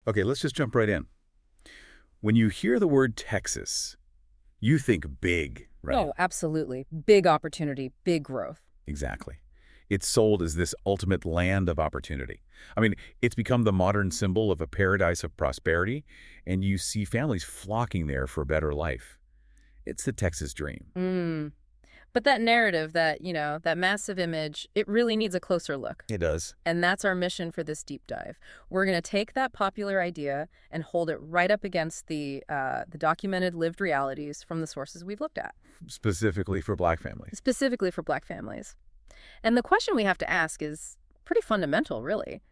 Okay, let's just jump right in. When you hear the word Texas, you think big, right? Oh, absolutely. Big opportunity, big growth. Exactly. It's sold as this ultimate land of opportunity. I mean, it's become the modern symbol of a paradise of prosperity, and you see families flocking there for a better life. It's the Texas dream. Mm. But that narrative, that massive image, it really needs a closer look. It does. And that's our mission for this deep dive. We're going to take that popular idea and hold it right up against the documented lived realities from the sources we've looked at, Specifically for Black families. specifically for Black families. And the question we have to ask is pretty fundamental, really.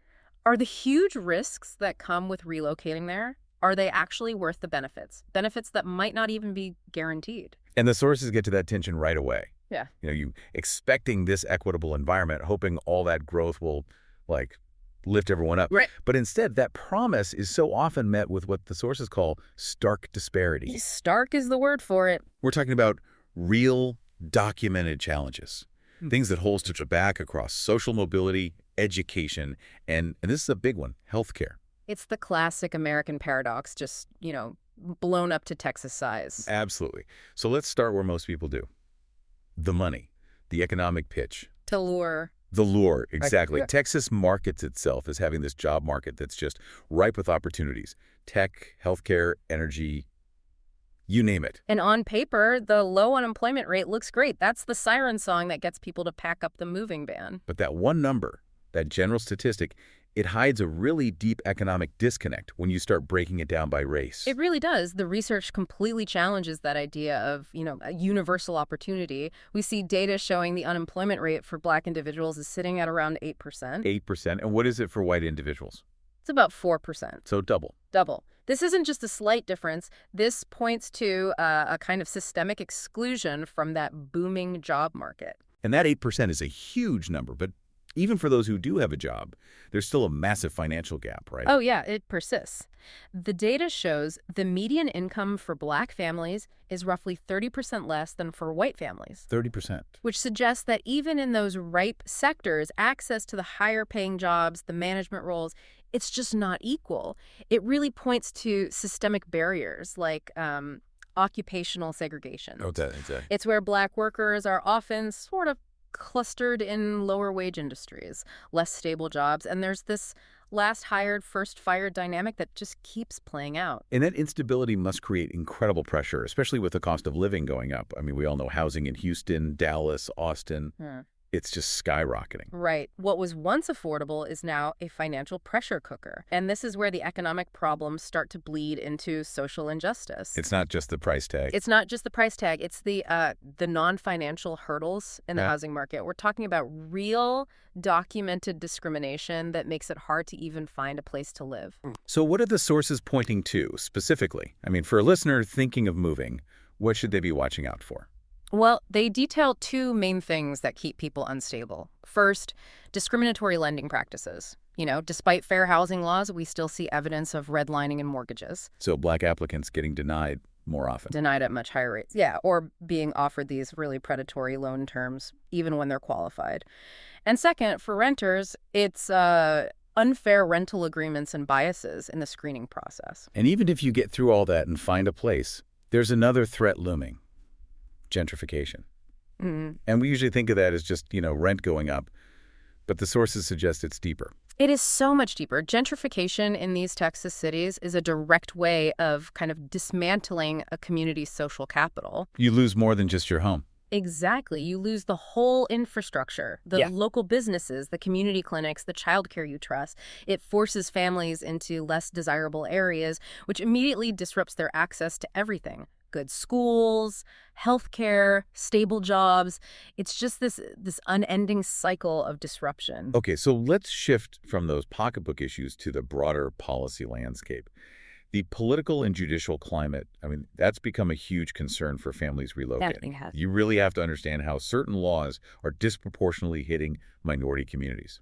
Are the huge risks that come with relocating there, are they actually worth the benefits? Benefits that might not even be guaranteed. And the sources get to that tension right away. Yeah. You expecting this equitable environment, hoping all that growth will, like, lift everyone up. Right. But instead, that promise is so often met with what the sources call stark disparity. Stark is the word for it. We're talking about real, documented challenges, things that hold Georgia back across social mobility, education, and this is a big one, healthcare. It's the classic American paradox, just, blown up to Texas size. Absolutely. So let's start where most people do. The money, the economic pitch. To lure. The lure, exactly. Yeah. Texas markets itself as having this job market that's just ripe with opportunities. Tech, healthcare, energy, you name it. And on paper, the low unemployment rate looks great. That's the siren song that gets people to pack up the moving ban. But that one number, that general statistic, it hides a really deep economic disconnect when you start breaking it down by race. It really does. The research completely challenges that idea of, a universal opportunity. We see data showing the unemployment rate for Black individuals is sitting at around 8%. 8%. And what is it for white individuals? It's about 4%. So double. Double. This isn't just a slight difference. This points to a kind of systemic exclusion from that booming job market. And that 8% is a huge number, but even for those who do have a job, there's still a massive financial gap, right? Oh, yeah, it persists. The data shows the median income for Black families is roughly 30% less than for white families. 30%. Which suggests that even in those ripe sectors, access to the higher paying jobs, the management roles, it's just not equal. It really points to systemic barriers like occupational segregation. Oh, exactly. It's where Black workers are often sort of clustered in lower wage industries, less stable jobs, and there's this last hired, first fired dynamic that just keeps playing out. And that instability must create incredible pressure, especially with the cost of living going up. I mean, we all know housing in Houston, Dallas, Austin. It's just skyrocketing. Right. What was once affordable is now a financial pressure cooker. And this is where the economic problems start to bleed into social injustice. It's not just the price tag. It's not just the price tag. It's the non-financial hurdles in the housing market. We're talking about real documented discrimination that makes it hard to even find a place to live. So what are the sources pointing to specifically? I mean, for a listener thinking of moving, what should they be watching out for? Well, they detail two main things that keep people unstable. First, discriminatory lending practices. Despite fair housing laws, we still see evidence of redlining in mortgages. So Black applicants getting denied more often. Denied at much higher rates. Yeah, or being offered these really predatory loan terms, even when they're qualified. And second, for renters, it's unfair rental agreements and biases in the screening process. And even if you get through all that and find a place, there's another threat looming. Gentrification. And we usually think of that as just, rent going up, but the sources suggest it's deeper. It is so much deeper. Gentrification in these Texas cities is a direct way of kind of dismantling a community's social capital. You lose more than just your home. Exactly. You lose the whole infrastructure, the local businesses, the community clinics, the childcare you trust. It forces families into less desirable areas, which immediately disrupts their access to everything. Good schools, healthcare, stable jobs. It's just this unending cycle of disruption. Okay, so let's shift from those pocketbook issues to the broader policy landscape. The political and judicial climate, I mean, that's become a huge concern for families relocating. You really have to understand how certain laws are disproportionately hitting minority communities.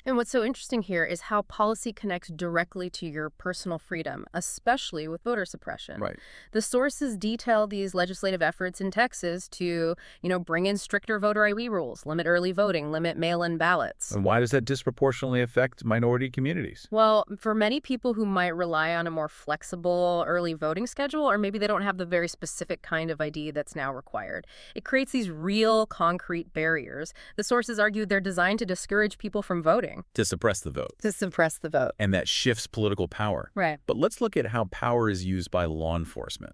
And what's so interesting here is how policy connects directly to your personal freedom, especially with voter suppression. Right. The sources detail these legislative efforts in Texas to, bring in stricter voter ID rules, limit early voting, limit mail-in ballots. And why does that disproportionately affect minority communities? Well, for many people who might rely on a more flexible early voting schedule, or maybe they don't have the very specific kind of ID that's now required, it creates these real concrete barriers. The sources argue they're designed to discourage people from voting. To suppress the vote. To suppress the vote. And that shifts political power. Right. But let's look at how power is used by law enforcement.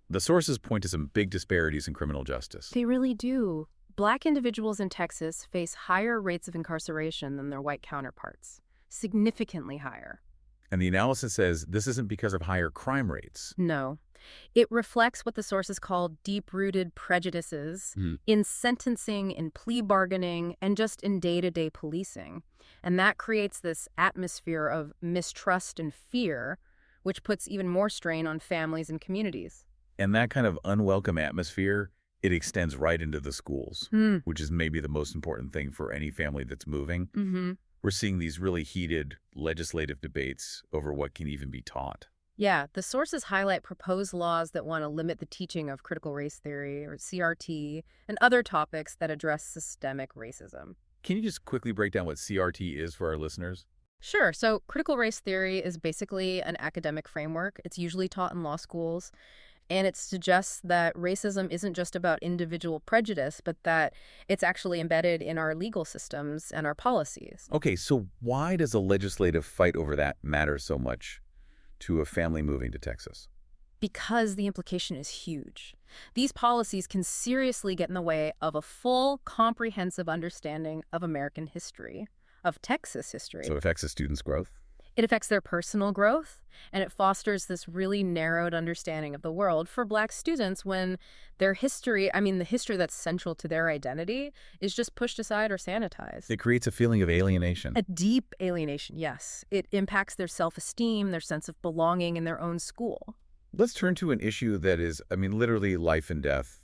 The sources point to some big disparities in criminal justice. They really do. Black individuals in Texas face higher rates of incarceration than their white counterparts. Significantly higher. And the analysis says this isn't because of higher crime rates. No. It reflects what the sources call deep-rooted prejudices in sentencing, in plea bargaining, and just in day-to-day policing. And that creates this atmosphere of mistrust and fear, which puts even more strain on families and communities. And that kind of unwelcome atmosphere, it extends right into the schools, which is maybe the most important thing for any family that's moving. We're seeing these really heated legislative debates over what can even be taught. Yeah, the sources highlight proposed laws that want to limit the teaching of critical race theory, or CRT, and other topics that address systemic racism. Can you just quickly break down what CRT is for our listeners? Sure. So critical race theory is basically an academic framework. It's usually taught in law schools. And it suggests that racism isn't just about individual prejudice, but that it's actually embedded in our legal systems and our policies. Okay, so why does a legislative fight over that matter so much to a family moving to Texas? Because the implication is huge. These policies can seriously get in the way of a full, comprehensive understanding of American history, of Texas history. So it affects a student's growth? It affects their personal growth, and it fosters this really narrowed understanding of the world for Black students when their history, the history that's central to their identity, is just pushed aside or sanitized. It creates a feeling of alienation. A deep alienation, yes. It impacts their self-esteem, their sense of belonging in their own school. Let's turn to an issue that is, literally life and death.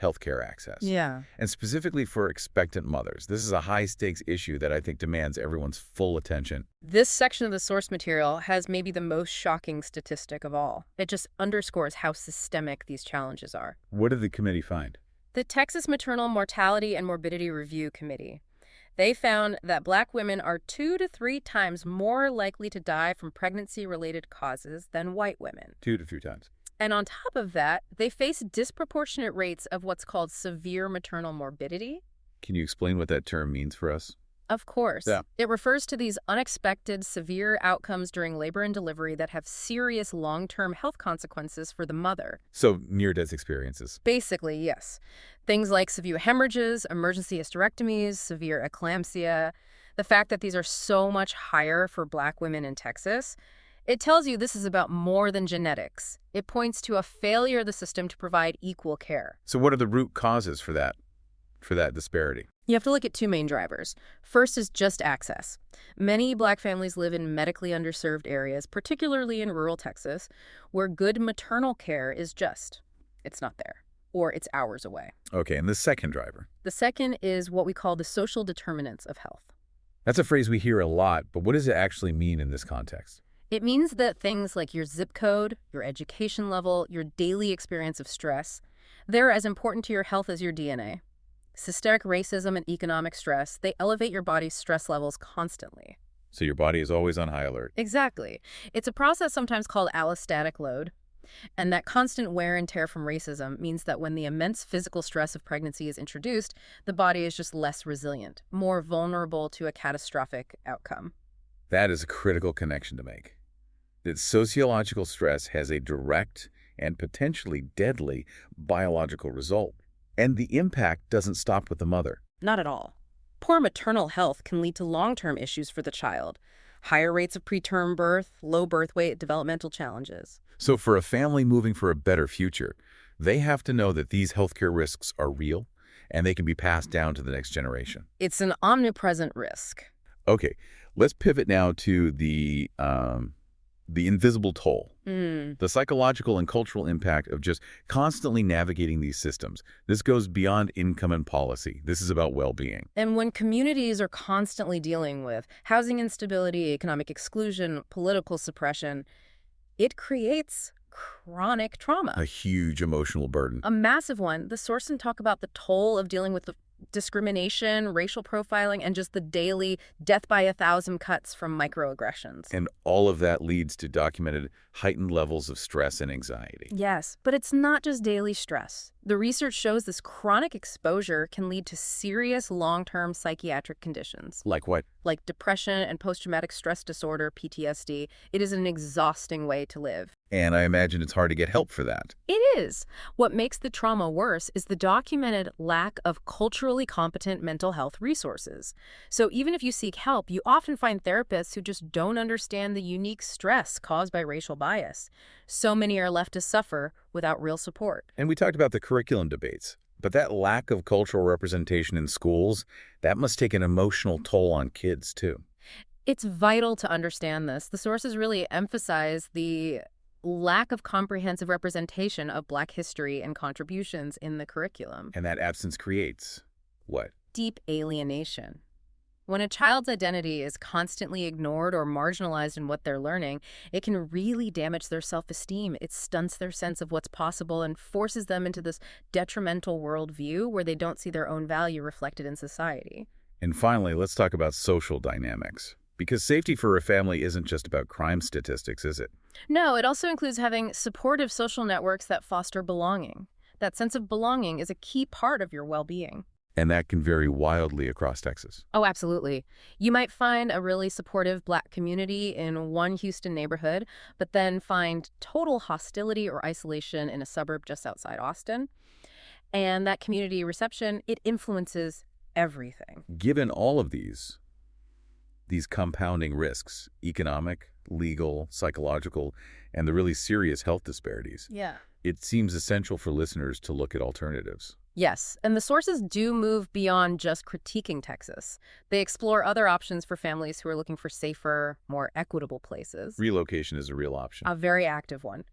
Healthcare access. Yeah. And specifically for expectant mothers. This is a high-stakes issue that I think demands everyone's full attention. This section of the source material has maybe the most shocking statistic of all. It just underscores how systemic these challenges are. What did the committee find? The Texas Maternal Mortality and Morbidity Review Committee. They found that Black women are 2 to 3 times more likely to die from pregnancy-related causes than white women. 2 to 3 times. And on top of that, they face disproportionate rates of what's called severe maternal morbidity. Can you explain what that term means for us? Of course. Yeah. It refers to these unexpected, severe outcomes during labor and delivery that have serious long-term health consequences for the mother. So near-death experiences. Basically, yes. Things like severe hemorrhages, emergency hysterectomies, severe eclampsia. The fact that these are so much higher for Black women in Texas, it tells you this is about more than genetics. It points to a failure of the system to provide equal care. So what are the root causes for that disparity? You have to look at 2 main drivers. First is just access. Many Black families live in medically underserved areas, particularly in rural Texas, where good maternal care is it's not there, or it's hours away. Okay, and the second driver? The second is what we call the social determinants of health. That's a phrase we hear a lot, but what does it actually mean in this context? It means that things like your zip code, your education level, your daily experience of stress, they're as important to your health as your DNA. Systemic racism and economic stress, they elevate your body's stress levels constantly. So your body is always on high alert. Exactly. It's a process sometimes called allostatic load. And that constant wear and tear from racism means that when the immense physical stress of pregnancy is introduced, the body is just less resilient, more vulnerable to a catastrophic outcome. That is a critical connection to make. That sociological stress has a direct and potentially deadly biological result. And the impact doesn't stop with the mother. Not at all. Poor maternal health can lead to long-term issues for the child. Higher rates of preterm birth, low birth weight, developmental challenges. So for a family moving for a better future, they have to know that these healthcare risks are real and they can be passed down to the next generation. It's an omnipresent risk. Okay, let's pivot now to the The invisible toll. Mm. The psychological and cultural impact of just constantly navigating these systems. This goes beyond income and policy. This is about well-being. And when communities are constantly dealing with housing instability, economic exclusion, political suppression, it creates chronic trauma. A huge emotional burden. A massive one. The source can talk about the toll of dealing with the discrimination, racial profiling, and just the daily death by 1,000 cuts from microaggressions. And all of that leads to documented heightened levels of stress and anxiety. Yes, but it's not just daily stress. The research shows this chronic exposure can lead to serious long-term psychiatric conditions. Like what? Like depression and post-traumatic stress disorder, PTSD. It is an exhausting way to live. And I imagine it's hard to get help for that. It is. What makes the trauma worse is the documented lack of culturally competent mental health resources. So even if you seek help, you often find therapists who just don't understand the unique stress caused by racial bias. So many are left to suffer without real support. And we talked about the curriculum debates, but that lack of cultural representation in schools, that must take an emotional toll on kids too. It's vital to understand this. The sources really emphasize the lack of comprehensive representation of Black history and contributions in the curriculum. And that absence creates what? Deep alienation. When a child's identity is constantly ignored or marginalized in what they're learning, it can really damage their self-esteem. It stunts their sense of what's possible and forces them into this detrimental worldview where they don't see their own value reflected in society. And finally, let's talk about social dynamics. Because safety for a family isn't just about crime statistics, is it? No, it also includes having supportive social networks that foster belonging. That sense of belonging is a key part of your well-being. And that can vary wildly across Texas. Oh, absolutely. You might find a really supportive Black community in one Houston neighborhood, but then find total hostility or isolation in a suburb just outside Austin. And that community reception, it influences everything. Given all of these compounding risks, economic, legal, psychological, and the really serious health disparities, Yeah. it seems essential for listeners to look at alternatives. Yes, and the sources do move beyond just critiquing Texas. They explore other options for families who are looking for safer, more equitable places. Relocation is a real option. A very active one.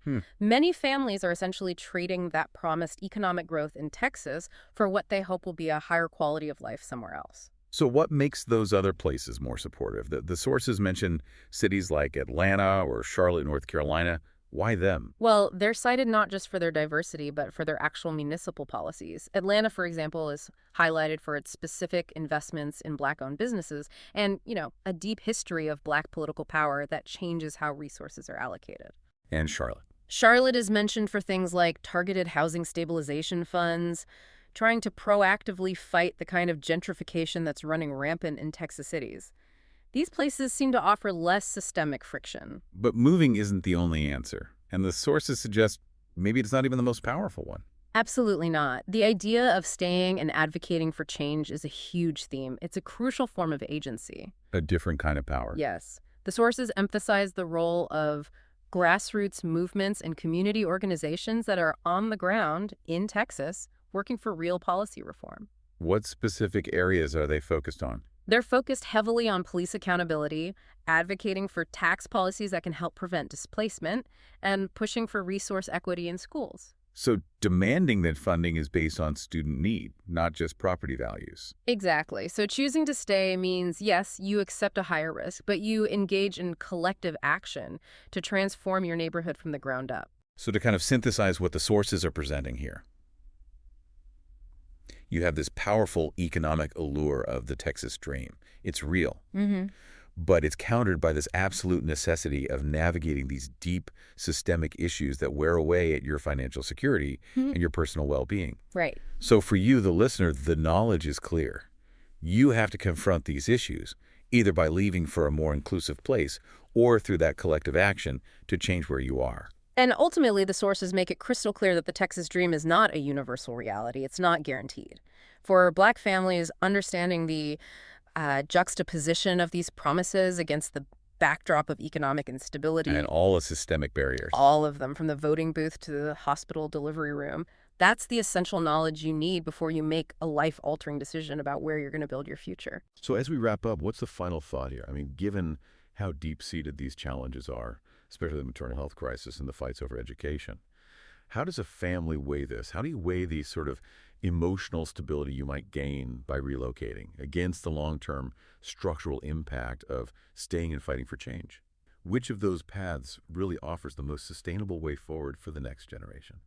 Many families are essentially trading that promised economic growth in Texas for what they hope will be a higher quality of life somewhere else. So what makes those other places more supportive? The sources mention cities like Atlanta or Charlotte, North Carolina. Why them? Well, they're cited not just for their diversity, but for their actual municipal policies. Atlanta, for example, is highlighted for its specific investments in Black-owned businesses and, a deep history of Black political power that changes how resources are allocated. And Charlotte. Charlotte is mentioned for things like targeted housing stabilization funds, trying to proactively fight the kind of gentrification that's running rampant in Texas cities. These places seem to offer less systemic friction. But moving isn't the only answer, and the sources suggest maybe it's not even the most powerful one. Absolutely not. The idea of staying and advocating for change is a huge theme. It's a crucial form of agency. A different kind of power. Yes. The sources emphasize the role of grassroots movements and community organizations that are on the ground in Texas working for real policy reform. What specific areas are they focused on? They're focused heavily on police accountability, advocating for tax policies that can help prevent displacement, and pushing for resource equity in schools. So demanding that funding is based on student need, not just property values. Exactly. So choosing to stay means, yes, you accept a higher risk, but you engage in collective action to transform your neighborhood from the ground up. So to kind of synthesize what the sources are presenting here, you have this powerful economic allure of the Texas dream. It's real. But it's countered by this absolute necessity of navigating these deep systemic issues that wear away at your financial security and your personal well-being. Right. So for you, the listener, the knowledge is clear. You have to confront these issues, either by leaving for a more inclusive place or through that collective action to change where you are. And ultimately, the sources make it crystal clear that the Texas dream is not a universal reality. It's not guaranteed. For Black families, understanding the juxtaposition of these promises against the backdrop of economic instability. And all the systemic barriers. All of them, from the voting booth to the hospital delivery room. That's the essential knowledge you need before you make a life-altering decision about where you're going to build your future. So as we wrap up, what's the final thought here? I mean, given how deep-seated these challenges are, especially the maternal health crisis and the fights over education. How does a family weigh this? How do you weigh the sort of emotional stability you might gain by relocating against the long-term structural impact of staying and fighting for change? Which of those paths really offers the most sustainable way forward for the next generation?